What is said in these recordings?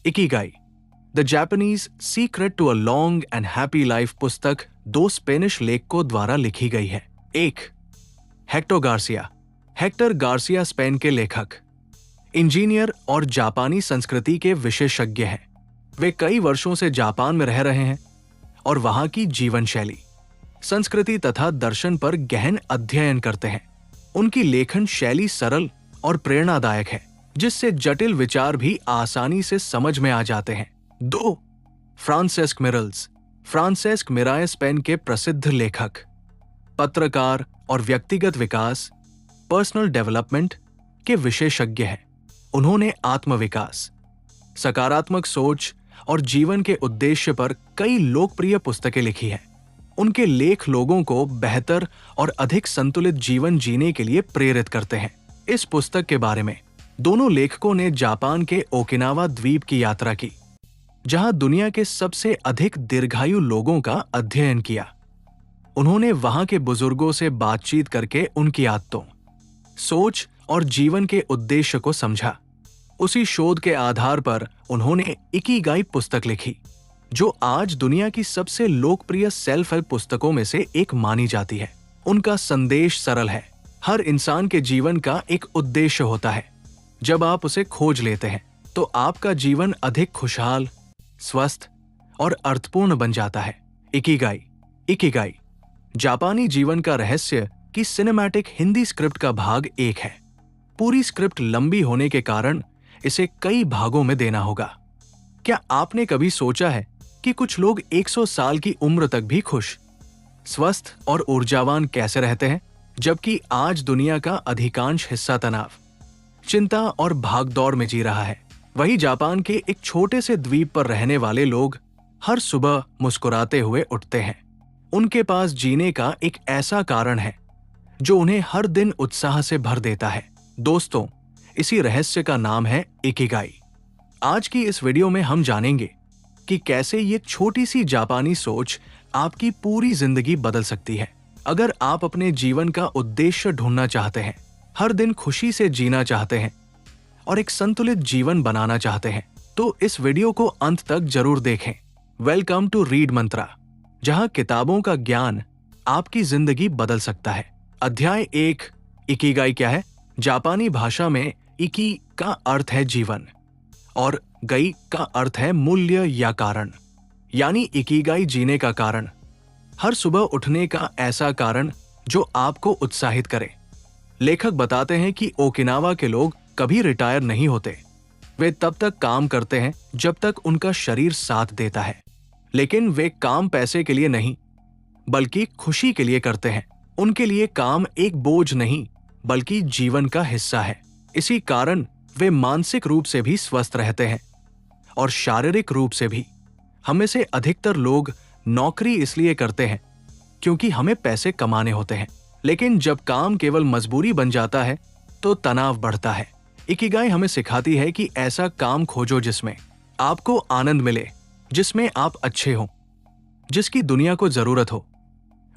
Ikigai the Japanese secret to a long and happy life पुस्तक 2 Spanish लेखकों द्वारा लिखी गई है। 1. Hector Garcia. Hector Garcia Spain के लेखक, इंजीनियर और जापानी संस्कृति के विशेषज्ञ हैं। वे कई वर्षों से जापान में रह रहे हैं और वहां की जीवन शैली, संस्कृति तथा दर्शन पर गहन अध्ययन करते हैं। उनकी लेखन शैली सरल और प्रेरणादायक है, जिससे जटिल विचार भी आसानी से समझ में आ जाते हैं। 2. फ्रांसेस्क मिरल्स। फ्रांसेस्क मिराय स्पेन के प्रसिद्ध लेखक, पत्रकार और व्यक्तिगत विकास, पर्सनल डेवलपमेंट के विशेषज्ञ हैं। उन्होंने आत्मविकास, सकारात्मक सोच और जीवन के उद्देश्य पर कई लोकप्रिय पुस्तकें लिखी हैं। उनके लेख लोगों को बेहतर और अधिक संतुलित जीवन जीने के लिए प्रेरित करते हैं। इस पुस्तक के बारे में दोनों लेखकों ने जापान के ओकिनावा द्वीप की यात्रा की, जहां दुनिया के सबसे अधिक दीर्घायु लोगों का अध्ययन किया। उन्होंने वहां के बुजुर्गों से बातचीत करके उनकी आदतों, सोच और जीवन के उद्देश्य को समझा। उसी शोध के आधार पर उन्होंने इकिगाई पुस्तक लिखी, जो आज दुनिया की सबसे लोकप्रिय सेल्फ हेल्प पुस्तकों में से एक मानी जाती है। उनका संदेश सरल है, हर इंसान के जीवन का एक उद्देश्य होता है। जब आप उसे खोज लेते हैं तो आपका जीवन अधिक खुशहाल, स्वस्थ और अर्थपूर्ण बन जाता है। इकिगाई जापानी जीवन का रहस्य की सिनेमैटिक हिंदी स्क्रिप्ट का भाग 1 है। पूरी स्क्रिप्ट लंबी होने के कारण इसे कई भागों में देना होगा। क्या आपने कभी सोचा है कि कुछ लोग 100 साल की उम्र तक भी खुश, स्वस्थ और ऊर्जावान कैसे रहते हैं, जबकि आज दुनिया का अधिकांश हिस्सा तनाव, चिंता और भागदौड़ में जी रहा है। वही जापान के एक छोटे से द्वीप पर रहने वाले लोग हर सुबह मुस्कुराते हुए उठते हैं। उनके पास जीने का एक ऐसा कारण है जो उन्हें हर दिन उत्साह से भर देता है। दोस्तों, इसी रहस्य का नाम है इकिगाई। आज की इस वीडियो में हम जानेंगे कि कैसे ये छोटी सी जापानी सोच आपकी पूरी जिंदगी बदल सकती है। अगर आप अपने जीवन का उद्देश्य ढूंढना चाहते हैं, हर दिन खुशी से जीना चाहते हैं और एक संतुलित जीवन बनाना चाहते हैं, तो इस वीडियो को अंत तक जरूर देखें। वेलकम टू रीड मंत्रा, जहां किताबों का ज्ञान आपकी जिंदगी बदल सकता है। अध्याय 1, इकिगाई क्या है? जापानी भाषा में इकी का अर्थ है जीवन और गई का अर्थ है मूल्य या कारण। यानी इकिगाई जीने का कारण, हर सुबह उठने का ऐसा कारण जो आपको उत्साहित करे। लेखक बताते हैं कि ओकिनावा के लोग कभी रिटायर नहीं होते। वे तब तक काम करते हैं जब तक उनका शरीर साथ देता है। लेकिन वे काम पैसे के लिए नहीं, बल्कि खुशी के लिए करते हैं। उनके लिए काम एक बोझ नहीं, बल्कि जीवन का हिस्सा है। इसी कारण वे मानसिक रूप से भी स्वस्थ रहते हैं और शारीरिक रूप से भी। हमें से अधिकतर लोग नौकरी इसलिए करते हैं क्योंकि हमें पैसे कमाने होते हैं, लेकिन जब काम केवल मजबूरी बन जाता है तो तनाव बढ़ता है। इकिगाई हमें सिखाती है कि ऐसा काम खोजो जिसमें आपको आनंद मिले, जिसमें आप अच्छे हो, जिसकी दुनिया को जरूरत हो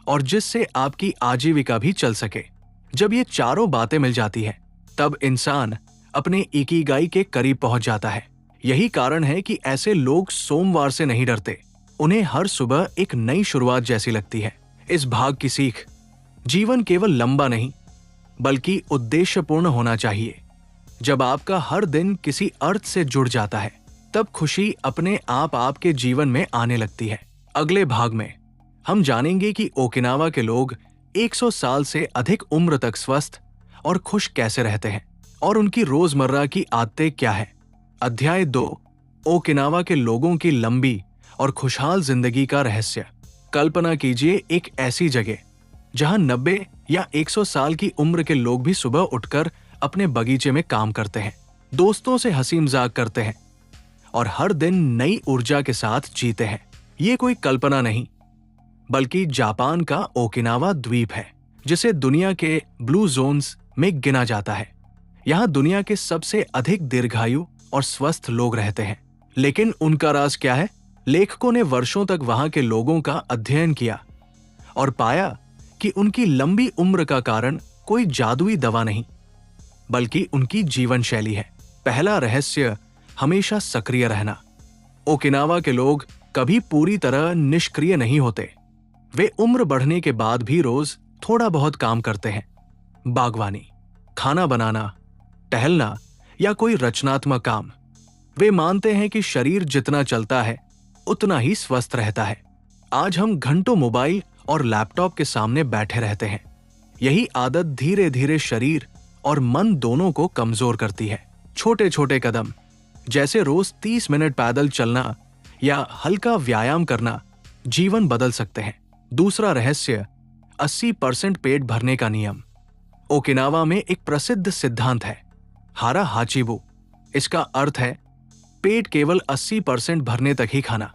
और जिससे आपकी आजीविका भी चल सके। जब ये चारों बातें मिल जाती हैं, तब इंसान अपने इकिगाई के करीब पहुंच जाता है। यही कारण है कि ऐसे लोग सोमवार से नहीं डरते। उन्हें हर सुबह एक नई शुरुआत जैसी लगती है। इस भाग की सीख, जीवन केवल लंबा नहीं, बल्कि उद्देश्यपूर्ण होना चाहिए। जब आपका हर दिन किसी अर्थ से जुड़ जाता है, तब खुशी अपने आप आपके जीवन में आने लगती है। अगले भाग में हम जानेंगे कि ओकिनावा के लोग 100 साल से अधिक उम्र तक स्वस्थ और खुश कैसे रहते हैं और उनकी रोजमर्रा की आदतें क्या है। अध्याय 2, ओकिनावा के लोगों की लंबी और खुशहाल जिंदगी का रहस्य। कल्पना कीजिए एक ऐसी जगह जहां 90 या 100 साल की उम्र के लोग भी सुबह उठकर अपने बगीचे में काम करते हैं, दोस्तों से हंसी मजाक करते हैं और हर दिन नई ऊर्जा के साथ जीते हैं। ये कोई कल्पना नहीं, बल्कि जापान का ओकिनावा द्वीप है, जिसे दुनिया के ब्लू जोन्स में गिना जाता है। यहाँ दुनिया के सबसे अधिक दीर्घायु और स्वस्थ लोग रहते हैं। लेकिन उनका राज क्या है? लेखकों ने वर्षों तक वहां के लोगों का अध्ययन किया और पाया कि उनकी लंबी उम्र का कारण कोई जादुई दवा नहीं, बल्कि उनकी जीवन शैली है। पहला रहस्य हमेशा सक्रिय रहना। ओकिनावा के लोग कभी पूरी तरह निष्क्रिय नहीं होते। वे उम्र बढ़ने के बाद भी रोज थोड़ा बहुत काम करते हैं। बागवानी, खाना बनाना, टहलना या कोई रचनात्मक काम। वे मानते हैं कि शरीर जितना चलता है उतना ही स्वस्थ रहता है। आज हम घंटों मोबाइल और लैपटॉप के सामने बैठे रहते हैं। यही आदत धीरे धीरे शरीर और मन दोनों को कमजोर करती है। छोटे छोटे कदम, जैसे रोज 30 मिनट पैदल चलना या हल्का व्यायाम करना, जीवन बदल सकते हैं। दूसरा रहस्य, 80% पेट भरने का नियम। ओकिनावा में एक प्रसिद्ध सिद्धांत है, हारा हाचिबू। इसका अर्थ है पेट केवल 80% भरने तक ही खाना।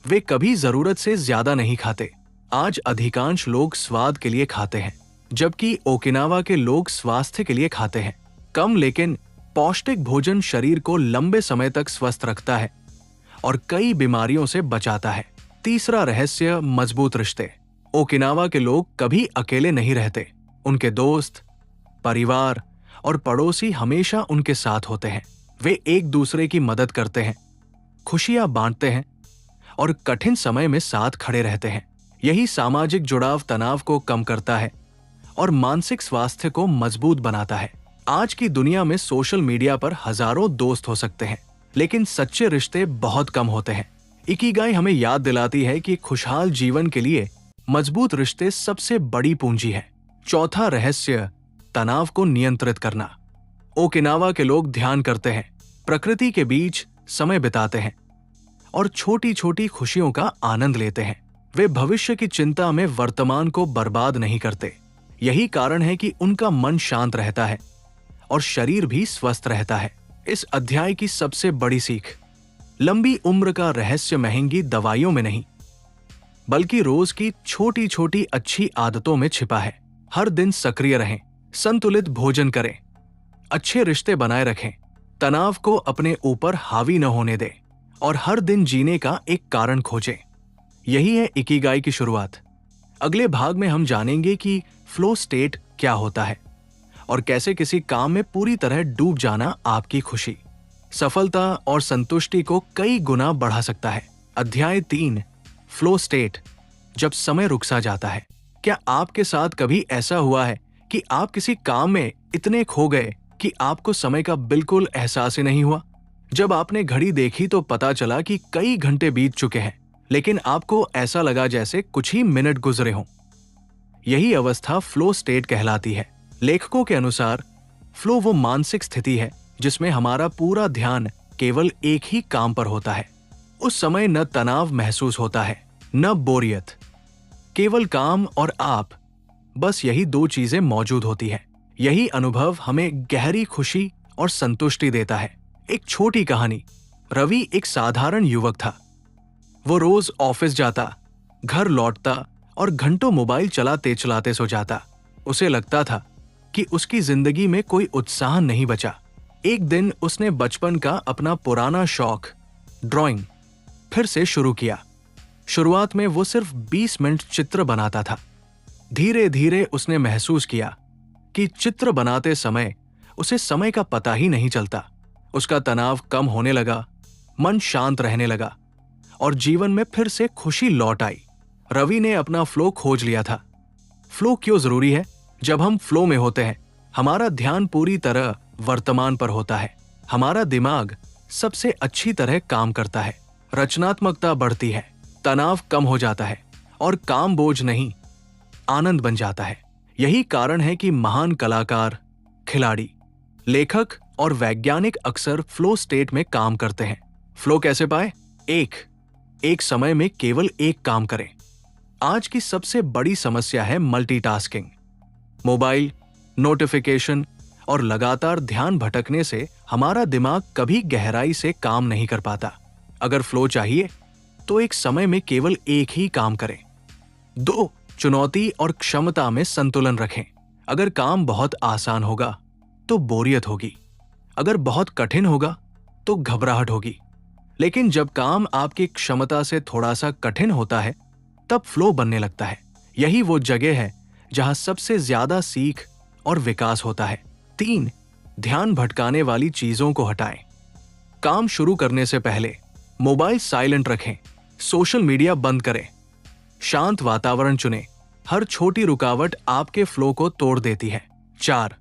वे कभी जरूरत से ज्यादा नहीं खाते। आज अधिकांश लोग स्वाद के लिए खाते हैं, जबकि ओकिनावा के लोग स्वास्थ्य के लिए खाते हैं। कम लेकिन पौष्टिक भोजन शरीर को लंबे समय तक स्वस्थ रखता है और कई बीमारियों से बचाता है। तीसरा रहस्य, मजबूत रिश्ते। ओकिनावा के लोग कभी अकेले नहीं रहते। उनके दोस्त, परिवार और पड़ोसी हमेशा उनके साथ होते हैं। वे एक दूसरे की मदद करते हैं, खुशियां बांटते हैं और कठिन समय में साथ खड़े रहते हैं। यही सामाजिक जुड़ाव तनाव को कम करता है और मानसिक स्वास्थ्य को मजबूत बनाता है। आज की दुनिया में सोशल मीडिया पर हजारों दोस्त हो सकते हैं, लेकिन सच्चे रिश्ते बहुत कम होते हैं। इकिगाई हमें याद दिलाती है कि खुशहाल जीवन के लिए मजबूत रिश्ते सबसे बड़ी पूंजी है। चौथा रहस्य, तनाव को नियंत्रित करना। ओकिनावा के लोग ध्यान करते हैं, प्रकृति के बीच समय बिताते हैं और छोटी छोटी खुशियों का आनंद लेते हैं। वे भविष्य की चिंता में वर्तमान को बर्बाद नहीं करते। यही कारण है कि उनका मन शांत रहता है और शरीर भी स्वस्थ रहता है। इस अध्याय की सबसे बड़ी सीख, लंबी उम्र का रहस्य महंगी दवाइयों में नहीं, बल्कि रोज की छोटी छोटी अच्छी आदतों में छिपा है। हर दिन सक्रिय रहें, संतुलित भोजन करें, अच्छे रिश्ते बनाए रखें, तनाव को अपने ऊपर हावी न होने दें और हर दिन जीने का एक कारण खोजें। यही है इकिगाई की शुरुआत। अगले भाग में हम जानेंगे कि फ्लो स्टेट क्या होता है और कैसे किसी काम में पूरी तरह डूब जाना आपकी खुशी, सफलता और संतुष्टि को कई गुना बढ़ा सकता है। अध्याय 3, फ्लो स्टेट, जब समय रुक सा जाता है। क्या आपके साथ कभी ऐसा हुआ है कि आप किसी काम में इतने खो गए कि आपको समय का बिल्कुल एहसास ही नहीं हुआ? जब आपने घड़ी देखी तो पता चला कि कई घंटे बीत चुके हैं, लेकिन आपको ऐसा लगा जैसे कुछ ही मिनट गुजरे हों। यही अवस्था फ्लो स्टेट कहलाती है। लेखकों के अनुसार फ्लो वो मानसिक स्थिति है जिसमें हमारा पूरा ध्यान केवल एक ही काम पर होता है। उस समय न तनाव महसूस होता है, न बोरियत, केवल काम और आप, बस यही दो चीजें मौजूद होती है। यही अनुभव हमें गहरी खुशी और संतुष्टि देता है। एक छोटी कहानी। रवि एक साधारण युवक था। वो रोज ऑफिस जाता, घर लौटता और घंटों मोबाइल चलाते चलाते सो जाता। उसे लगता था कि उसकी जिंदगी में कोई उत्साह नहीं बचा। एक दिन उसने बचपन का अपना पुराना शौक, ड्राइंग, फिर से शुरू किया। शुरुआत में वो सिर्फ 20 मिनट चित्र बनाता था। धीरे धीरे उसने महसूस किया कि चित्र बनाते समय उसे समय का पता ही नहीं चलता। उसका तनाव कम होने लगा, मन शांत रहने लगा और जीवन में फिर से खुशी लौट आई। रवि ने अपना फ्लो खोज लिया था। फ्लो क्यों जरूरी है? जब हम फ्लो में होते हैं, हमारा ध्यान पूरी तरह वर्तमान पर होता है। हमारा दिमाग सबसे अच्छी तरह काम करता है, रचनात्मकता बढ़ती है, तनाव कम हो जाता है और काम बोझ नहीं, आनंद बन जाता है। यही कारण है कि महान कलाकार, खिलाड़ी, लेखक और वैज्ञानिक अक्सर फ्लो स्टेट में काम करते हैं। फ्लो कैसे पाए? एक समय में केवल एक काम करें। आज की सबसे बड़ी समस्या है मल्टीटास्किंग। मोबाइल, नोटिफिकेशन और लगातार ध्यान भटकने से हमारा दिमाग कभी गहराई से काम नहीं कर पाता। अगर फ्लो चाहिए तो एक समय में केवल एक ही काम करें। 2, चुनौती और क्षमता में संतुलन रखें। अगर काम बहुत आसान होगा तो बोरियत होगी, अगर बहुत कठिन होगा तो घबराहट होगी। लेकिन जब काम आपकी क्षमता से थोड़ा सा कठिन होता है तब फ्लो बनने लगता है। यही वो जगह है जहां सबसे ज्यादा सीख और विकास होता है। 3, ध्यान भटकाने वाली चीजों को हटाएं। काम शुरू करने से पहले मोबाइल साइलेंट रखें, सोशल मीडिया बंद करें, शांत वातावरण चुनें। हर छोटी रुकावट आपके फ्लो को तोड़ देती है। 4.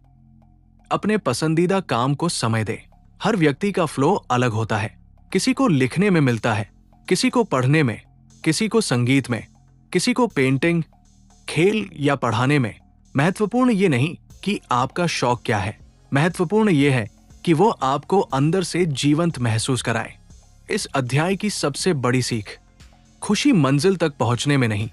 अपने पसंदीदा काम को समय दें। हर व्यक्ति का फ्लो अलग होता है। किसी को लिखने में मिलता है, किसी को पढ़ने में, किसी को संगीत में, किसी को पेंटिंग, खेल या पढ़ाने में। महत्वपूर्ण ये नहीं कि आपका शौक क्या है, महत्वपूर्ण ये है कि वो आपको अंदर से जीवंत महसूस कराए। इस अध्याय की सबसे बड़ी सीख, खुशी मंजिल तक पहुंचने में नहीं,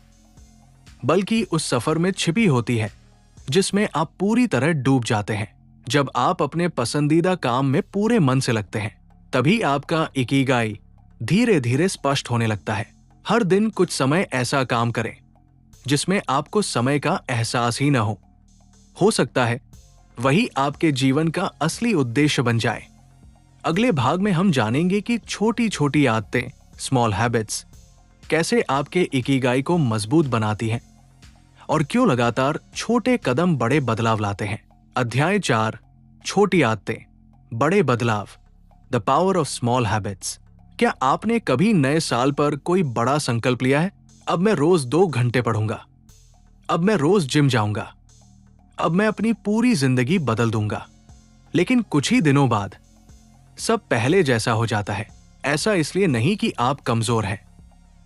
बल्कि उस सफर में छिपी होती है जिसमें आप पूरी तरह डूब जाते हैं। जब आप अपने पसंदीदा काम में पूरे मन से लगते हैं, तभी आपका इकिगाई धीरे धीरे स्पष्ट होने लगता है। हर दिन कुछ समय ऐसा काम करें जिसमें आपको समय का एहसास ही न हो सकता है वही आपके जीवन का असली उद्देश्य बन जाए। अगले भाग में हम जानेंगे कि छोटी छोटी आदतें, स्मॉल हैबिट्स, कैसे आपके इकिगाई को मजबूत बनाती हैं और क्यों लगातार छोटे कदम बड़े बदलाव लाते हैं। अध्याय 4, छोटी आदतें, बड़े बदलाव, the power of small habits. क्या आपने कभी नए साल पर कोई बड़ा संकल्प लिया है? अब मैं रोज 2 घंटे पढ़ूंगा, अब मैं रोज जिम जाऊंगा, अब मैं अपनी पूरी जिंदगी बदल दूंगा। लेकिन कुछ ही दिनों बाद सब पहले जैसा हो जाता है। ऐसा इसलिए नहीं कि आप कमजोर हैं,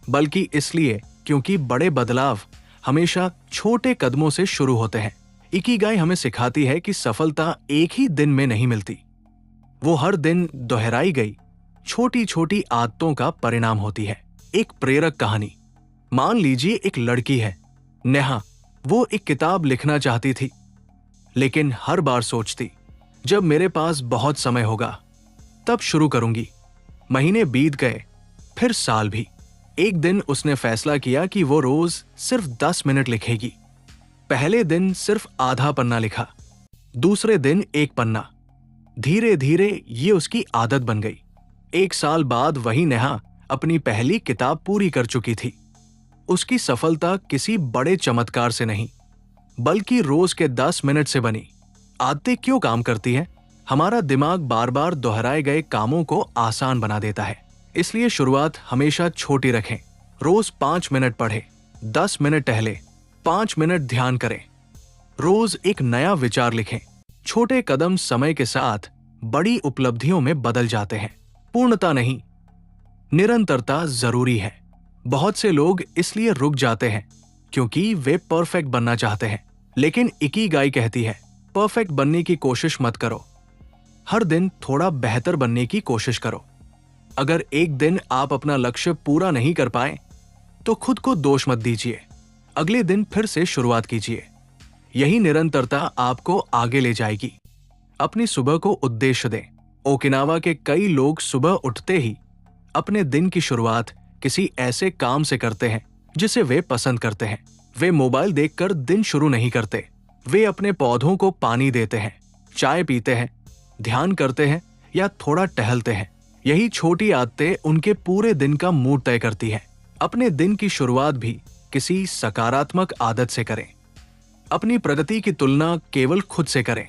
बल्कि इसलिए क्योंकि बड़े बदलाव हमेशा छोटे कदमों से शुरू होते हैं। इकिगाई हमें सिखाती है कि सफलता एक ही दिन में नहीं मिलती, वो हर दिन दोहराई गई छोटी छोटी आदतों का परिणाम होती है। एक प्रेरक कहानी। मान लीजिए एक लड़की है, नेहा। वो एक किताब लिखना चाहती थी, लेकिन हर बार सोचती, जब मेरे पास बहुत समय होगा तब शुरू करूंगी। महीने बीत गए, फिर साल भी। एक दिन उसने फैसला किया कि वो रोज सिर्फ 10 मिनट लिखेगी। पहले दिन सिर्फ आधा पन्ना लिखा, दूसरे दिन 1 पन्ना। धीरे धीरे ये उसकी आदत बन गई। 1 साल बाद वही नेहा अपनी पहली किताब पूरी कर चुकी थी। उसकी सफलता किसी बड़े चमत्कार से नहीं, बल्कि रोज के 10 मिनट से बनी। आदतें क्यों काम करती हैं? हमारा दिमाग बार बार दोहराए गए कामों को आसान बना देता है, इसलिए शुरुआत हमेशा छोटी रखें। रोज 5 मिनट पढ़ें, 10 मिनट टहलें, 5 मिनट ध्यान करें। रोज एक नया विचार लिखें। छोटे कदम समय के साथ बड़ी उपलब्धियों में बदल जाते हैं। पूर्णता नहीं, निरंतरता जरूरी है। बहुत से लोग इसलिए रुक जाते हैं क्योंकि वे परफेक्ट बनना चाहते हैं, लेकिन इकिगाई कहती है, परफेक्ट बनने की कोशिश मत करो, हर दिन थोड़ा बेहतर बनने की कोशिश करो। अगर एक दिन आप अपना लक्ष्य पूरा नहीं कर पाए तो खुद को दोष मत दीजिए, अगले दिन फिर से शुरुआत कीजिए। यही निरंतरता आपको आगे ले जाएगी। अपनी सुबह को उद्देश्य दें। ओकिनावा के कई लोग सुबह उठते ही अपने दिन की शुरुआत किसी ऐसे काम से करते हैं जिसे वे पसंद करते हैं। वे मोबाइल देखकर दिन शुरू नहीं करते, वे अपने पौधों को पानी देते हैं, चाय पीते हैं, ध्यान करते हैं या थोड़ा टहलते हैं। यही छोटी आदतें उनके पूरे दिन का मूड तय करती हैं। अपने दिन की शुरुआत भी किसी सकारात्मक आदत से करें। अपनी प्रगति की तुलना केवल खुद से करें।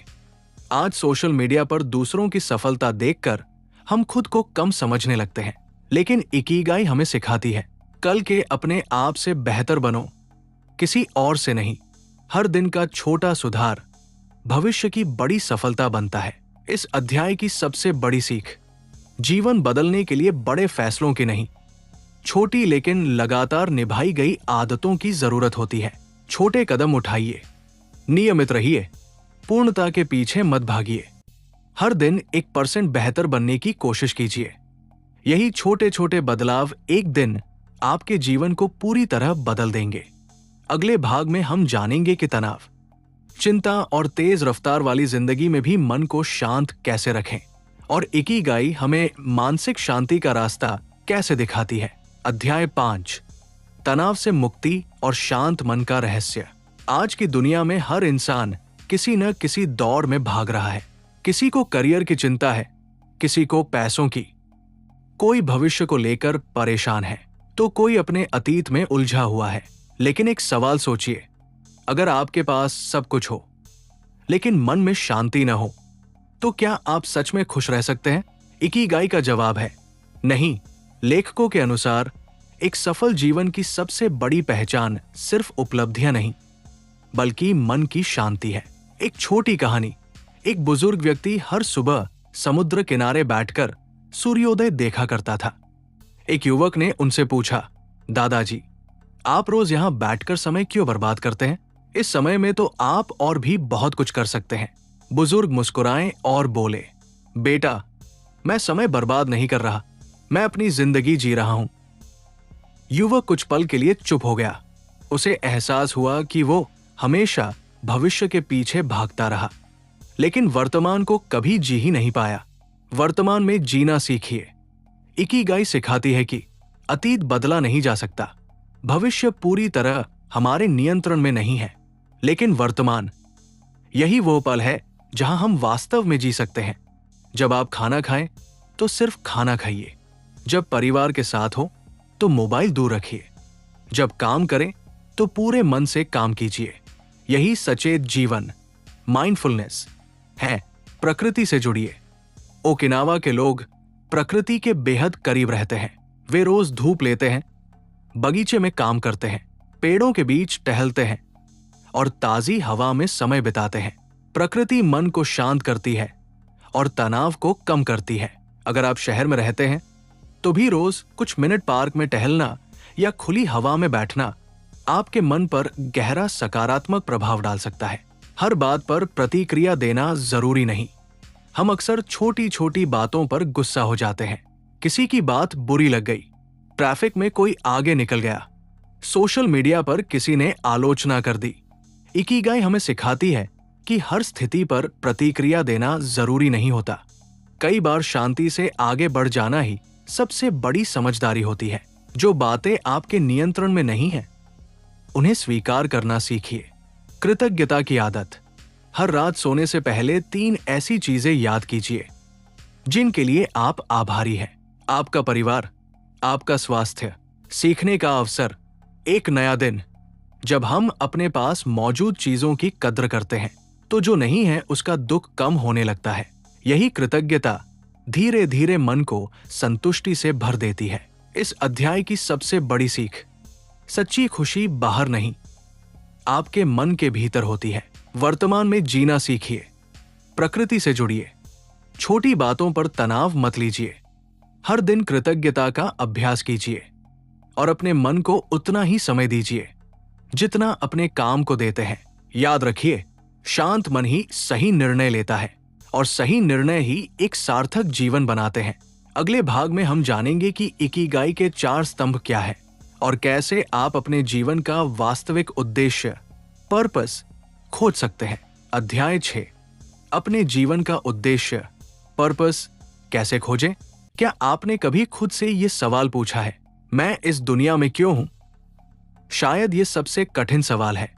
आज सोशल मीडिया पर दूसरों की सफलता देखकर हम खुद को कम समझने लगते हैं, लेकिन इकिगाई हमें सिखाती है, कल के अपने आप से बेहतर बनो, किसी और से नहीं। हर दिन का छोटा सुधार भविष्य की बड़ी सफलता बनता है। इस अध्याय की सबसे बड़ी सीख, जीवन बदलने के लिए बड़े फैसलों की नहीं, छोटी लेकिन लगातार निभाई गई आदतों की जरूरत होती है। छोटे कदम उठाइए, नियमित रहिए, पूर्णता के पीछे मत भागिए। हर दिन 1% बेहतर बनने की कोशिश कीजिए। यही छोटे छोटे बदलाव एक दिन आपके जीवन को पूरी तरह बदल देंगे। अगले भाग में हम जानेंगे कि तनाव, चिंता और तेज रफ्तार वाली जिंदगी में भी मन को शांत कैसे रखें और इकिगाई हमें मानसिक शांति का रास्ता कैसे दिखाती है। अध्याय 5, तनाव से मुक्ति और शांत मन का रहस्य। आज की दुनिया में हर इंसान किसी न किसी दौड़ में भाग रहा है। किसी को करियर की चिंता है, किसी को पैसों की, कोई भविष्य को लेकर परेशान है, तो कोई अपने अतीत में उलझा हुआ है। लेकिन एक सवाल सोचिए, अगर आपके पास सब कुछ हो लेकिन मन में शांति न हो, तो क्या आप सच में खुश रह सकते हैं? इकिगाई का जवाब है नहीं। लेखकों के अनुसार एक सफल जीवन की सबसे बड़ी पहचान सिर्फ उपलब्धियां नहीं, बल्कि मन की शांति है। एक छोटी कहानी। एक बुजुर्ग व्यक्ति हर सुबह समुद्र किनारे बैठकर सूर्योदय देखा करता था। एक युवक ने उनसे पूछा, दादाजी, आप रोज यहां बैठकर समय क्यों बर्बाद करते हैं? इस समय में तो आप और भी बहुत कुछ कर सकते हैं। बुजुर्ग मुस्कुराए और बोले, बेटा, मैं समय बर्बाद नहीं कर रहा, मैं अपनी जिंदगी जी रहा हूं। युवक कुछ पल के लिए चुप हो गया। उसे एहसास हुआ कि वो हमेशा भविष्य के पीछे भागता रहा, लेकिन वर्तमान को कभी जी ही नहीं पाया। वर्तमान में जीना सीखिए। इकिगाई सिखाती है कि अतीत बदला नहीं जा सकता, भविष्य पूरी तरह हमारे नियंत्रण में नहीं है, लेकिन वर्तमान, यही वो पल है जहां हम वास्तव में जी सकते हैं। जब आप खाना खाएं तो सिर्फ खाना खाइए, जब परिवार के साथ हो तो मोबाइल दूर रखिए, जब काम करें तो पूरे मन से काम कीजिए। यही सचेत जीवन, माइंडफुलनेस है। प्रकृति से जुड़िए। ओकिनावा के लोग प्रकृति के बेहद करीब रहते हैं। वे रोज धूप लेते हैं, बगीचे में काम करते हैं, पेड़ों के बीच टहलते हैं और ताजी हवा में समय बिताते हैं। प्रकृति मन को शांत करती है और तनाव को कम करती है। अगर आप शहर में रहते हैं तो भी रोज कुछ मिनट पार्क में टहलना या खुली हवा में बैठना आपके मन पर गहरा सकारात्मक प्रभाव डाल सकता है। हर बात पर प्रतिक्रिया देना जरूरी नहीं। हम अक्सर छोटी छोटी बातों पर गुस्सा हो जाते हैं। किसी की बात बुरी लग गई, ट्रैफिक में कोई आगे निकल गया, सोशल मीडिया पर किसी ने आलोचना कर दी। इकिगाई हमें सिखाती है कि हर स्थिति पर प्रतिक्रिया देना जरूरी नहीं होता। कई बार शांति से आगे बढ़ जाना ही सबसे बड़ी समझदारी होती है। जो बातें आपके नियंत्रण में नहीं हैं, उन्हें स्वीकार करना सीखिए। कृतज्ञता की आदत। हर रात सोने से पहले 3 ऐसी चीजें याद कीजिए जिनके लिए आप आभारी हैं। आपका परिवार, आपका स्वास्थ्य, सीखने का अवसर, एक नया दिन। जब हम अपने पास मौजूद चीजों की कद्र करते हैं तो जो नहीं है उसका दुख कम होने लगता है। यही कृतज्ञता धीरे धीरे मन को संतुष्टि से भर देती है। इस अध्याय की सबसे बड़ी सीख, सच्ची खुशी बाहर नहीं, आपके मन के भीतर होती है। वर्तमान में जीना सीखिए। प्रकृति से जुड़िए। छोटी बातों पर तनाव मत लीजिए। हर दिन कृतज्ञता का अभ्यास कीजिए और अपने मन को उतना ही समय दीजिए जितना अपने काम को देते हैं। याद रखिए, शांत मन ही सही निर्णय लेता है और सही निर्णय ही एक सार्थक जीवन बनाते हैं। अगले भाग में हम जानेंगे कि इकिगाई के 4 स्तंभ क्या है और कैसे आप अपने जीवन का वास्तविक उद्देश्य, पर्पस खोज सकते हैं। अध्याय 6, अपने जीवन का उद्देश्य, पर्पस कैसे खोजें? क्या आपने कभी खुद से ये सवाल पूछा है, मैं इस दुनिया में क्यों हूं? शायद ये सबसे कठिन सवाल है।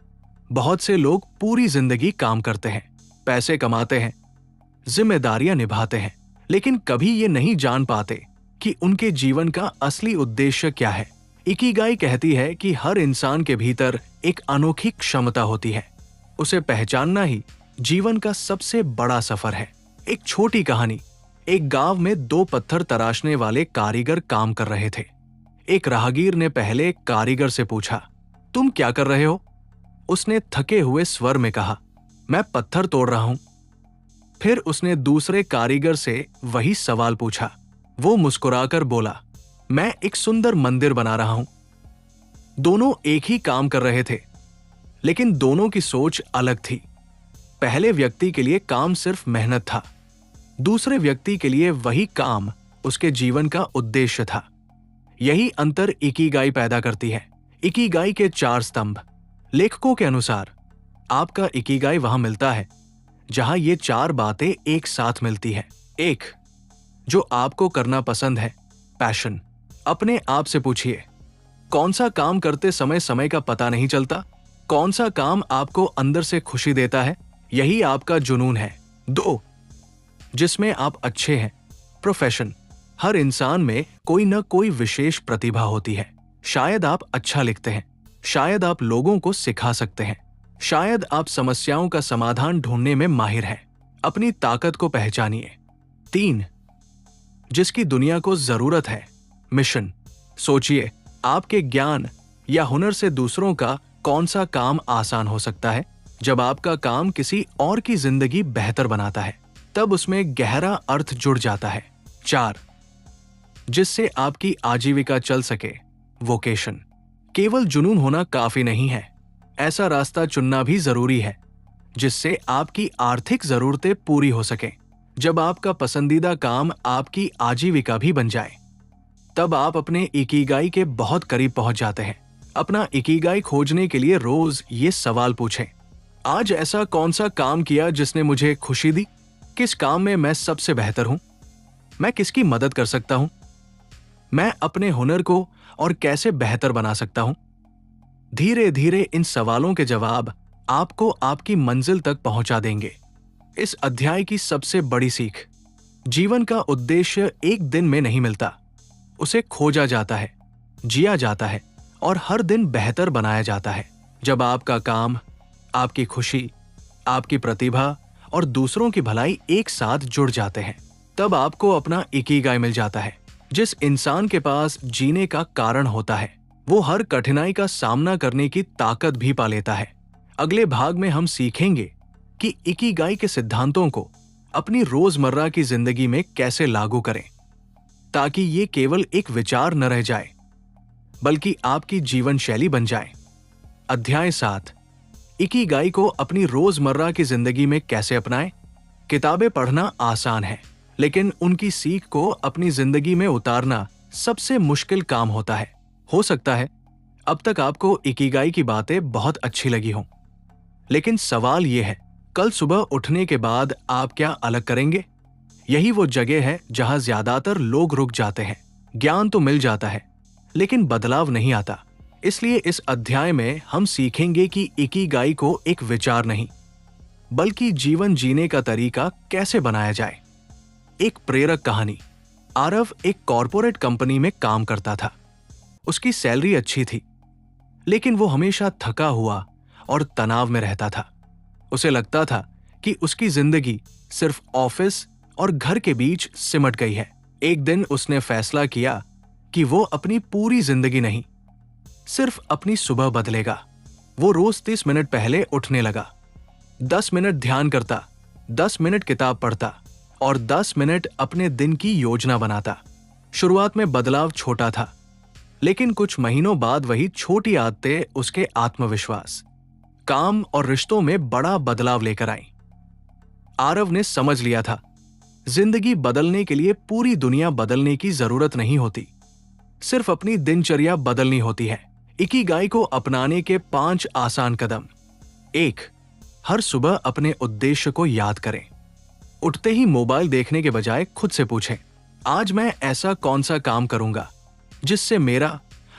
बहुत से लोग पूरी जिंदगी काम करते हैं, पैसे कमाते हैं, जिम्मेदारियां निभाते हैं, लेकिन कभी ये नहीं जान पाते कि उनके जीवन का असली उद्देश्य क्या है। इकिगाई कहती है कि हर इंसान के भीतर एक अनोखी क्षमता होती है। उसे पहचानना ही जीवन का सबसे बड़ा सफर है। एक छोटी कहानी। एक गांव में 2 पत्थर तराशने वाले कारीगर काम कर रहे थे। एक राहगीर ने पहले कारीगर से पूछा, तुम क्या कर रहे हो? उसने थके हुए स्वर में कहा, मैं पत्थर तोड़ रहा हूं। फिर उसने दूसरे कारीगर से वही सवाल पूछा। वो मुस्कुराकर बोला, मैं एक सुंदर मंदिर बना रहा हूं। दोनों एक ही काम कर रहे थे, लेकिन दोनों की सोच अलग थी। पहले व्यक्ति के लिए काम सिर्फ मेहनत था, दूसरे व्यक्ति के लिए वही काम उसके जीवन का उद्देश्य था। यही अंतर इकिगाई पैदा करती है। इकिगाई के 4 स्तंभ। लेखकों के अनुसार आपका इकिगाई वहां मिलता है जहां ये 4 बातें एक साथ मिलती है। 1, जो आपको करना पसंद है, पैशन। अपने आप से पूछिए, कौन सा काम करते समय समय का पता नहीं चलता? कौन सा काम आपको अंदर से खुशी देता है? यही आपका जुनून है। 2, जिसमें आप अच्छे हैं, प्रोफेशन। हर इंसान में कोई न कोई विशेष प्रतिभा होती है। शायद आप अच्छा लिखते हैं, शायद आप लोगों को सिखा सकते हैं, शायद आप समस्याओं का समाधान ढूंढने में माहिर हैं। अपनी ताकत को पहचानिए। 3, जिसकी दुनिया को जरूरत है। मिशन, सोचिए आपके ज्ञान या हुनर से दूसरों का कौन सा काम आसान हो सकता है। जब आपका काम किसी और की जिंदगी बेहतर बनाता है तब उसमें गहरा अर्थ जुड़ जाता है। 4, जिससे आपकी आजीविका चल सके। वोकेशन, केवल जुनून होना काफी नहीं है, ऐसा रास्ता चुनना भी जरूरी है जिससे आपकी आर्थिक जरूरतें पूरी हो सकें। जब आपका पसंदीदा काम आपकी आजीविका भी बन जाए तब आप अपने इकिगाई के बहुत करीब पहुंच जाते हैं। अपना इकिगाई खोजने के लिए रोज ये सवाल पूछें, आज ऐसा कौन सा काम किया जिसने मुझे खुशी दी? किस काम में मैं सबसे बेहतर हूं? मैं किसकी मदद कर सकता हूं? मैं अपने हुनर को और कैसे बेहतर बना सकता हूं? धीरे धीरे इन सवालों के जवाब आपको आपकी मंजिल तक पहुंचा देंगे। इस अध्याय की सबसे बड़ी सीख, जीवन का उद्देश्य एक दिन में नहीं मिलता, उसे खोजा जाता है, जिया जाता है और हर दिन बेहतर बनाया जाता है। जब आपका काम, आपकी खुशी, आपकी प्रतिभा और दूसरों की भलाई एक साथ जुड़ जाते हैं तब आपको अपना इकिगाई मिल जाता है। जिस इंसान के पास जीने का कारण होता है वो हर कठिनाई का सामना करने की ताकत भी पा लेता है। अगले भाग में हम सीखेंगे कि इकिगाई के सिद्धांतों को अपनी रोजमर्रा की जिंदगी में कैसे लागू करें ताकि ये केवल एक विचार न रह जाए बल्कि आपकी जीवन शैली बन जाए। अध्याय 7, इकिगाई को अपनी रोजमर्रा की जिंदगी में कैसे अपनाएं। किताबें पढ़ना आसान है लेकिन उनकी सीख को अपनी जिंदगी में उतारना सबसे मुश्किल काम होता है। हो सकता है अब तक आपको इकिगाई की बातें बहुत अच्छी लगी हों, लेकिन सवाल यह है, कल सुबह उठने के बाद आप क्या अलग करेंगे? यही वो जगह है जहां ज्यादातर लोग रुक जाते हैं। ज्ञान तो मिल जाता है लेकिन बदलाव नहीं आता। इसलिए इस अध्याय में हम सीखेंगे कि इकिगाई को एक विचार नहीं बल्कि जीवन जीने का तरीका कैसे बनाया जाए। एक प्रेरक कहानी। आरव एक कॉरपोरेट कंपनी में काम करता था। उसकी सैलरी अच्छी थी लेकिन वो हमेशा थका हुआ और तनाव में रहता था। उसे लगता था कि उसकी जिंदगी सिर्फ ऑफिस और घर के बीच सिमट गई है। एक दिन उसने फैसला किया कि वो अपनी पूरी जिंदगी नहीं, सिर्फ अपनी सुबह बदलेगा। वो रोज 30 मिनट पहले उठने लगा, 10 मिनट ध्यान करता, 10 मिनट किताब पढ़ता और 10 मिनट अपने दिन की योजना बनाता। शुरुआत में बदलाव छोटा था लेकिन कुछ महीनों बाद वही छोटी आदतें उसके आत्मविश्वास, काम और रिश्तों में बड़ा बदलाव लेकर आईं। आरव ने समझ लिया था, जिंदगी बदलने के लिए पूरी दुनिया बदलने की जरूरत नहीं होती, सिर्फ अपनी दिनचर्या बदलनी होती है। इकिगाई को अपनाने के 5 आसान कदम। 1, हर सुबह अपने उद्देश्य को याद करें। उठते ही मोबाइल देखने के बजाय खुद से पूछें, आज मैं ऐसा कौन सा काम करूंगा जिससे मेरा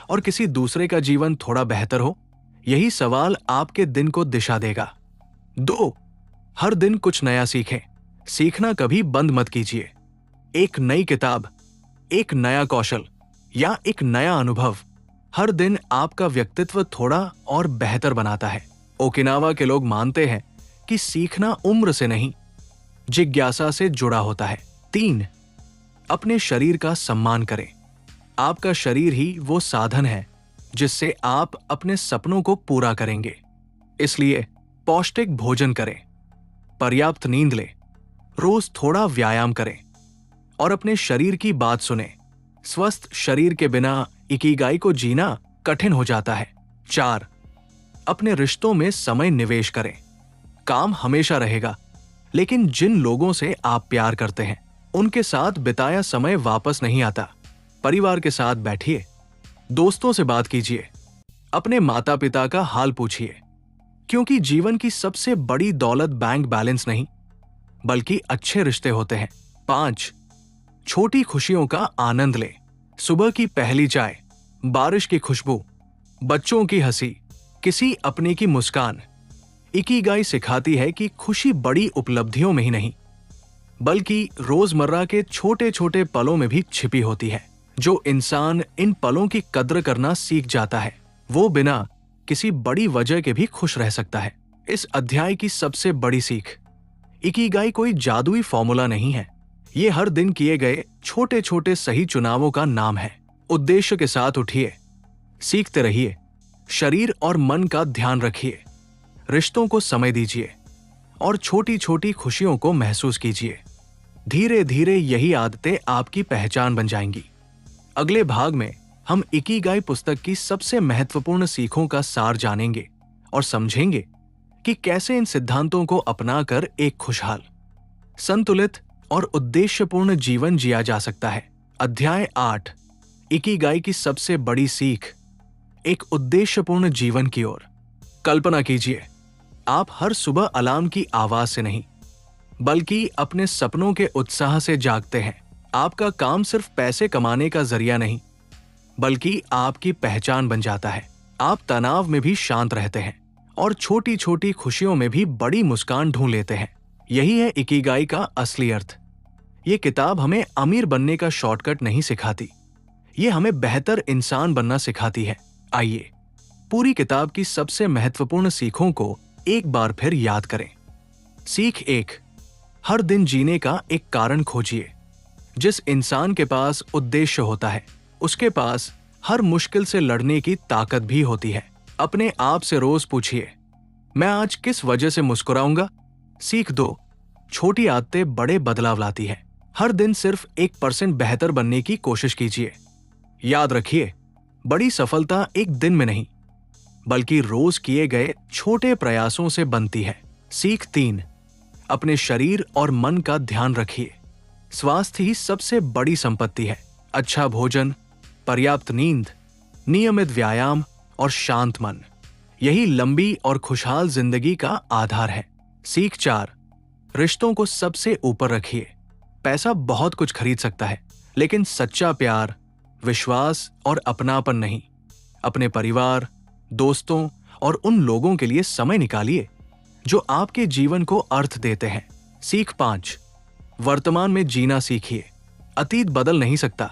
और किसी दूसरे का जीवन थोड़ा बेहतर हो। यही सवाल आपके दिन को दिशा देगा। 2, हर दिन कुछ नया सीखें। सीखना कभी बंद मत कीजिए। एक नई किताब, एक नया कौशल या एक नया अनुभव हर दिन आपका व्यक्तित्व थोड़ा और बेहतर बनाता है। ओकिनावा के लोग मानते हैं कि सीखना उम्र से नहीं, जिज्ञासा से जुड़ा होता है। 3, अपने शरीर का सम्मान करें। आपका शरीर ही वो साधन है जिससे आप अपने सपनों को पूरा करेंगे। इसलिए पौष्टिक भोजन करें, पर्याप्त नींद लें, रोज थोड़ा व्यायाम करें और अपने शरीर की बात सुनें। स्वस्थ शरीर के बिना इकिगाई को जीना कठिन हो जाता है। 4, अपने रिश्तों में समय निवेश करें। काम हमेशा रहेगा लेकिन जिन लोगों से आप प्यार करते हैं उनके साथ बिताया समय वापस नहीं आता। परिवार के साथ बैठिए, दोस्तों से बात कीजिए, अपने माता पिता का हाल पूछिए, क्योंकि जीवन की सबसे बड़ी दौलत बैंक बैलेंस नहीं बल्कि अच्छे रिश्ते होते हैं। 5, छोटी खुशियों का आनंद लें। सुबह की पहली चाय, बारिश की खुशबू, बच्चों की हंसी, किसी अपने की मुस्कान। इकिगाई सिखाती है कि खुशी बड़ी उपलब्धियों में ही नहीं बल्कि रोजमर्रा के छोटे छोटे पलों में भी छिपी होती है। जो इंसान इन पलों की कद्र करना सीख जाता है वो बिना किसी बड़ी वजह के भी खुश रह सकता है। इस अध्याय की सबसे बड़ी सीख, इकिगाई कोई जादुई फॉर्मूला नहीं है, ये हर दिन किए गए छोटे छोटे सही चुनावों का नाम है। उद्देश्य के साथ उठिए, सीखते रहिए, शरीर और मन का ध्यान रखिए, रिश्तों को समय दीजिए और छोटी छोटी खुशियों को महसूस कीजिए। धीरे धीरे यही आदतें आपकी पहचान बन जाएंगी। अगले भाग में हम इकिगाई पुस्तक की सबसे महत्वपूर्ण सीखों का सार जानेंगे और समझेंगे कि कैसे इन सिद्धांतों को अपनाकर एक खुशहाल, संतुलित और उद्देश्यपूर्ण जीवन जिया जा सकता है। अध्याय 8, इकिगाई की सबसे बड़ी सीख, एक उद्देश्यपूर्ण जीवन की ओर। कल्पना कीजिए, आप हर सुबह अलार्म की आवाज से नहीं, बल्कि अपने सपनों के उत्साह से जागते हैं। आपका काम सिर्फ पैसे कमाने का जरिया नहीं, बल्कि आपकी पहचान बन जाता है। आप तनाव में भी शांत रहते हैं और छोटी छोटी खुशियों में भी बड़ी मुस्कान ढूंढ लेते हैं। यही है इकिगाई का असली अर्थ। ये किताब हमें अमीर बनने का शॉर्टकट नहीं सिखाती, ये हमें बेहतर इंसान बनना सिखाती है। आइए पूरी किताब की सबसे महत्वपूर्ण सीखों को एक बार फिर याद करें। सीख 1, हर दिन जीने का एक कारण खोजिए। जिस इंसान के पास उद्देश्य होता है, उसके पास हर मुश्किल से लड़ने की ताकत भी होती है। अपने आप से रोज पूछिए, मैं आज किस वजह से मुस्कुराऊंगा। सीख 2, छोटी आदतें बड़े बदलाव लाती है। हर दिन सिर्फ 1% बेहतर बनने की कोशिश कीजिए। याद रखिए, बड़ी सफलता एक दिन में नहीं, बल्कि रोज किए गए छोटे प्रयासों से बनती है। सीख 3, अपने शरीर और मन का ध्यान रखिए। स्वास्थ्य ही सबसे बड़ी संपत्ति है। अच्छा भोजन, पर्याप्त नींद, नियमित व्यायाम और शांत मन, यही लंबी और खुशहाल जिंदगी का आधार है। सीख 4, रिश्तों को सबसे ऊपर रखिए। पैसा बहुत कुछ खरीद सकता है, लेकिन सच्चा प्यार, विश्वास और अपनापन नहीं। अपने परिवार, दोस्तों और उन लोगों के लिए समय निकालिए जो आपके जीवन को अर्थ देते हैं। सीख 5, वर्तमान में जीना सीखिए। अतीत बदल नहीं सकता,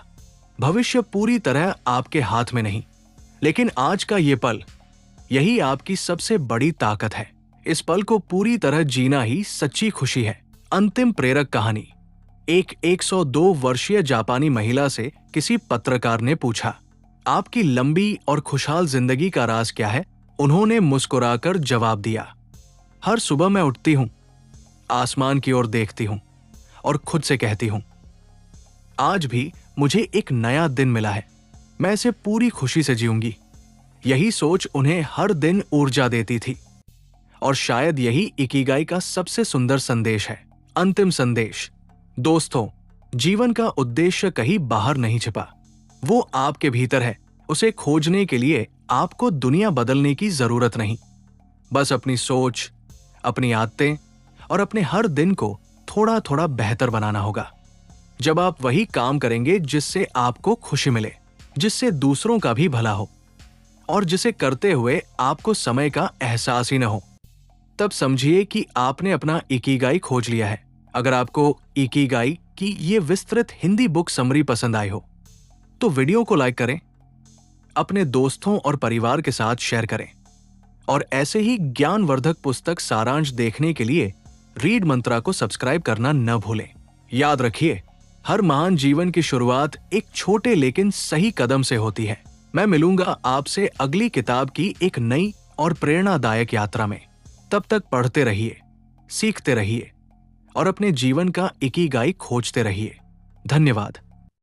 भविष्य पूरी तरह आपके हाथ में नहीं, लेकिन आज का ये पल, यही आपकी सबसे बड़ी ताकत है। इस पल को पूरी तरह जीना ही सच्ची खुशी है। अंतिम प्रेरक कहानी। एक 102 वर्षीय जापानी महिला से किसी पत्रकार ने पूछा, आपकी लंबी और खुशहाल जिंदगी का राज क्या है? उन्होंने मुस्कुराकर जवाब दिया, हर सुबह मैं उठती हूं, आसमान की ओर देखती हूं और खुद से कहती हूं, आज भी मुझे एक नया दिन मिला है, मैं इसे पूरी खुशी से जीऊंगी। यही सोच उन्हें हर दिन ऊर्जा देती थी और शायद यही इकिगाई का सबसे सुंदर संदेश है। अंतिम संदेश, दोस्तों, जीवन का उद्देश्य कहीं बाहर नहीं छिपा, वो आपके भीतर है। उसे खोजने के लिए आपको दुनिया बदलने की जरूरत नहीं, बस अपनी सोच, अपनी आदतें और अपने हर दिन को थोड़ा थोड़ा बेहतर बनाना होगा। जब आप वही काम करेंगे जिससे आपको खुशी मिले, जिससे दूसरों का भी भला हो और जिसे करते हुए आपको समय का एहसास ही न हो, तब समझिए कि आपने अपना इकिगाई खोज लिया है। अगर आपको इकिगाई की ये विस्तृत हिंदी बुक समरी पसंद आई हो तो वीडियो को लाइक करें, अपने दोस्तों और परिवार के साथ शेयर करें और ऐसे ही ज्ञानवर्धक पुस्तक सारांश देखने के लिए रीड मंत्रा को सब्सक्राइब करना न भूलें। याद रखिए, हर महान जीवन की शुरुआत एक छोटे लेकिन सही कदम से होती है। मैं मिलूंगा आपसे अगली किताब की एक नई और प्रेरणादायक यात्रा में। तब तक पढ़ते रहिए, सीखते रहिए और अपने जीवन का इकिगाई खोजते रहिए। धन्यवाद।